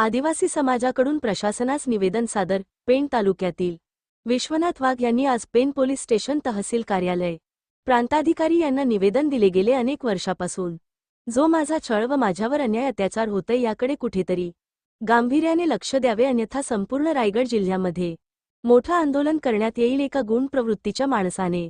आदिवासी समाजाकडून प्रशासनास निवेदन सादर. पेण तालुक्यातील विश्वनाथ वाघ यांनी आज पेण पोलीस स्टेशन तहसील कार्यालय प्रांताधिकारी यांना निवेदन दिले. गेले अनेक वर्षापासून जो माझा छळ व माझ्यावर अन्याय अत्याचार होतोय याकडे कुठेतरी गांभीर्याने लक्ष द्यावे, अन्यथा संपूर्ण रायगड जिल्ह्यामध्ये मोठं आंदोलन करण्यात येईल. एका गुण प्रवृत्तीच्या माणसाने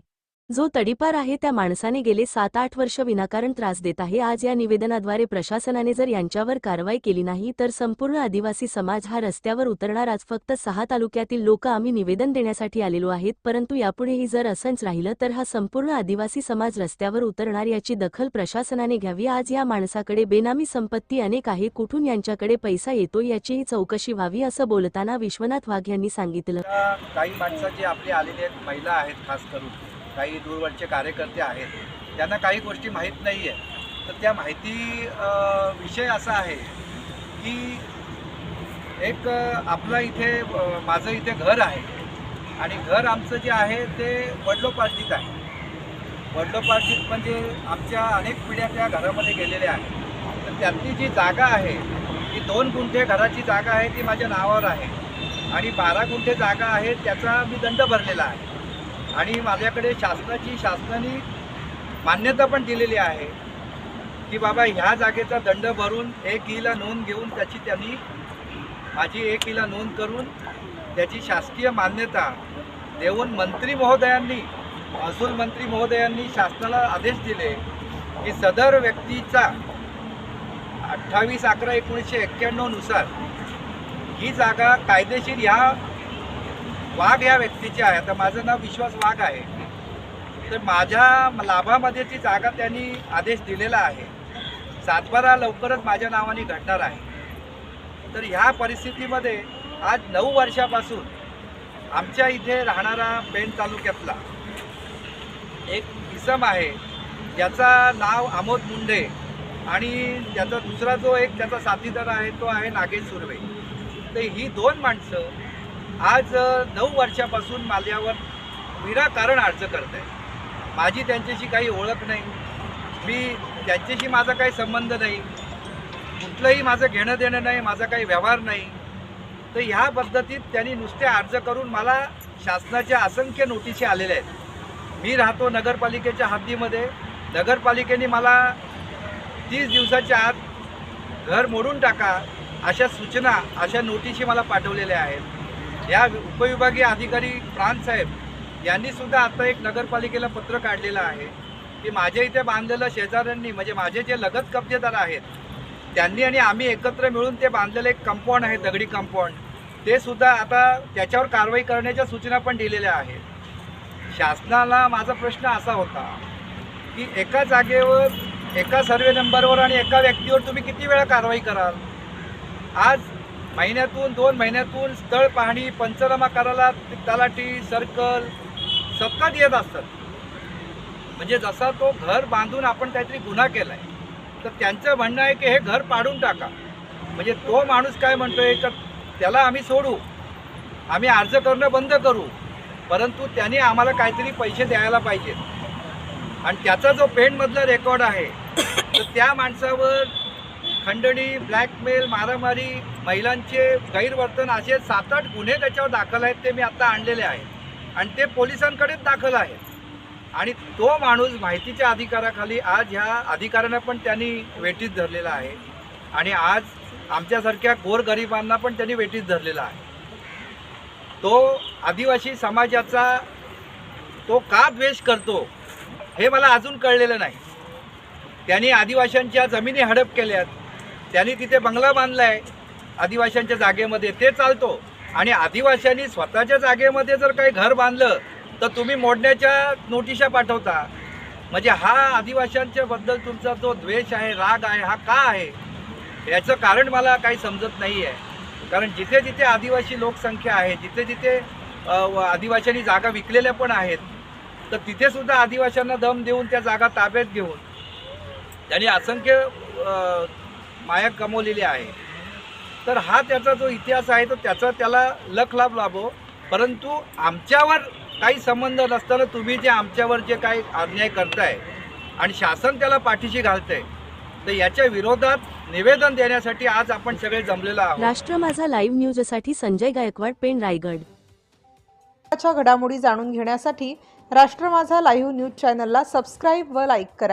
जो तडीपार आहे त्या माणसाने गेले 7-8 वर्ष विनाकारण त्रास देत आहे. आज या निवेदनाद्वारे प्रशासनाने जर यांच्यावर कारवाई केली नाही तर संपूर्ण आदिवासी समाज हा रस्त्यावर उतरणार. आज फक्त 6 तालुक्यातील लोक आम्ही निवेदन देण्यासाठी आलेलो आहेत, परंतु यापुढेही जर असंच राहिलं तर हा संपूर्ण आदिवासी समाज रस्त्यावर उतरणार. याची दखल प्रशासनाने घ्यावी. आज या माणसाकडे बेनामी संपत्ती अनेक आहे, कुठून यांच्याकडे पैसा येतो याचीही चौकशी व्हावी, असं बोलताना विश्वनाथ वाघ यांनी सांगितलं. काही माणसाचे आपले आलेले महिला आहेत, खास करून काही दूरवरचे कार्यकर्ते आहेत, त्यांना काही गोष्टी माहीत नाही आहे. तर त्या माहिती विषय असा आहे की एक आपला इथे माझं इथे घर आहे आणि घर आमचं जे आहे ते वडलोपार्जित आहे. वडलोपार्जित म्हणजे आमच्या अनेक पिढ्या त्या घरामध्ये गेलेल्या आहेत. तर त्यातली जी जागा आहे ती 2 गुंठे घराची जागा आहे, ती माझ्या नावावर आहे आणि 12 गुंठे जागा आहे त्याचा मी दंड भरलेला आहे आणि माझ्याकडे शासनाने मान्यता पण दिलेली आहे की बाबा ह्या जागेचा दंड भरून 1 नोंद घेऊन त्याची त्यांनी माझी 1 नोंद करून त्याची शासकीय मान्यता देऊन मंत्री महोदयांनी, महसूल मंत्री महोदयांनी शासनाला आदेश दिले की सदर व्यक्तीचा 28/11/1991 नुसार ही जागा कायदेशीर ह्या वाघ या व्यक्तीची आहे. आता माझं नाव विश्वास वाघ आहे, तर माझ्या लाभामध्ये ती जागा त्यांनी आदेश दिलेला आहे. 7/12 लवकरच माझ्या नावाने घडणार आहे. तर ह्या परिस्थितीमध्ये आज 9 वर्षापासून आमच्या इथे राहणारा पेण तालुक्यातला एक इसम आहे, ज्याचा नाव आमोद मुंडे आणि त्याचा दुसरा जो एक त्याचा साथीदार आहे तो आहे नागेश सुर्वे. तर ही 2 माणसं आज 9 वर्षापासून माझ्यावर विनाकारण अर्ज करत आहे. माझी त्यांच्याशी काही ओळख नाही, मी त्यांच्याशी माझा काही संबंध नाही, कुठलंही माझं घेणं देणं नाही, माझा काही व्यवहार नाही. तर ह्या पद्धतीत त्यांनी नुसते अर्ज करून मला शासनाच्या असंख्य नोटिशी आलेल्या आहेत. मी राहतो नगरपालिकेच्या हद्दीमध्ये. नगरपालिकेने मला 30 दिवसाच्या आत घर मोडून टाका अशा सूचना, अशा नोटिशी मला पाठवलेल्या आहेत. या उपविभागीय अधिकारी प्रांतसाहेब यांनी सुद्धा आता एक नगरपालिकेला पत्र काढलेलं आहे की माझ्या इथे बांधलेलं शेजाऱ्यांनी, म्हणजे माझे जे लगत कब्जेदार आहेत त्यांनी आणि आम्ही एकत्र मिळून ते बांधलेलं एक कंपाऊंड आहे, दगडी कंपाऊंड, ते सुद्धा आता त्याच्यावर कारवाई करण्याच्या सूचना पण दिलेल्या आहेत. शासनाला माझा प्रश्न असा होता की एका जागेवर, एका सर्वे नंबरवर आणि एका व्यक्तीवर तुम्ही किती वेळा कारवाई कराल? आज महिन्यातून 2 महिन्यातून स्थळ पाहणी, पंचनामा करायला तलाठी, सर्कल सतत येत असतात. म्हणजे जसा तो घर बांधून आपण काहीतरी गुन्हा केला आहे, तर त्यांचं म्हणणं आहे की हे घर पाडून टाका. म्हणजे तो माणूस काय म्हणतोय तर त्याला आम्ही सोडू, आम्ही अर्ज करणं बंद करू, परंतु त्याने आम्हाला काहीतरी पैसे द्यायला पाहिजेत. आणि त्याचा जो पेणमधला रेकॉर्ड आहे तर त्या माणसावर खंडणी, ब्लॅकमेल, मारामारी, महिलांचे गैरवर्तन असे 7-8 गुन्हे त्याच्यावर दाखल आहेत. ते मी आता आणलेले आहेत आणि ते पोलिसांकडेच दाखल आहेत. आणि तो माणूस माहितीच्या अधिकाराखाली आज ह्या अधिकाऱ्यांना पण त्यांनी वेठीस धरलेला आहे आणि आज आमच्यासारख्या गोरगरिबांना पण त्यांनी वेठीस धरलेला आहे. तो आदिवासी समाजाचा तो का द्वेष करतो हे मला अजून कळलेलं नाही. त्यांनी आदिवासींच्या जमिनी हडप केल्यात, त्यांनी तिथे बंगला बांधला आहे आदिवासींच्या जागेमध्ये, ते चालतो. आणि आदिवासींनी स्वतःच्या जागेमध्ये जर काही घर बांधलं तर तुम्ही मोडण्याच्या नोटिशा पाठवता. म्हणजे हा आदिवासींच्या बद्दल तुमचा जो द्वेष आहे, राग आहे, हा का आहे याचं कारण मला काही समजत नाही आहे. कारण जिथे जिथे आदिवासी लोकसंख्या आहे, जिथे जिथे आदिवासींनी जागा विकलेल्या पण आहेत, तर तिथेसुद्धा आदिवासींना दम देऊन त्या जागा ताब्यात घेऊन त्यांनी असंख्य माया कमवलेली आहे. तर हा त्याचा जो इतिहास आहे तो त्याचा त्याला लख लाभ लाभो. परंतु आमच्यावर काही संबंध नसताना तुम्ही जे आमच्यावर जे काही अन्याय करताय आणि शासन त्याला पाठीशी घालतंय, तर याच्या विरोधात निवेदन देण्यासाठी आज आपण सगळे जमलेलो आहोत. राष्ट्र माझा लाईव्ह न्यूजसाठी संजय गायकवाड, पेण, रायगड. च्या घडामोडी जाणून घेण्यासाठी राष्ट्र माझा लाईव्ह न्यूज चॅनलला सबस्क्राईब व लाईक करा.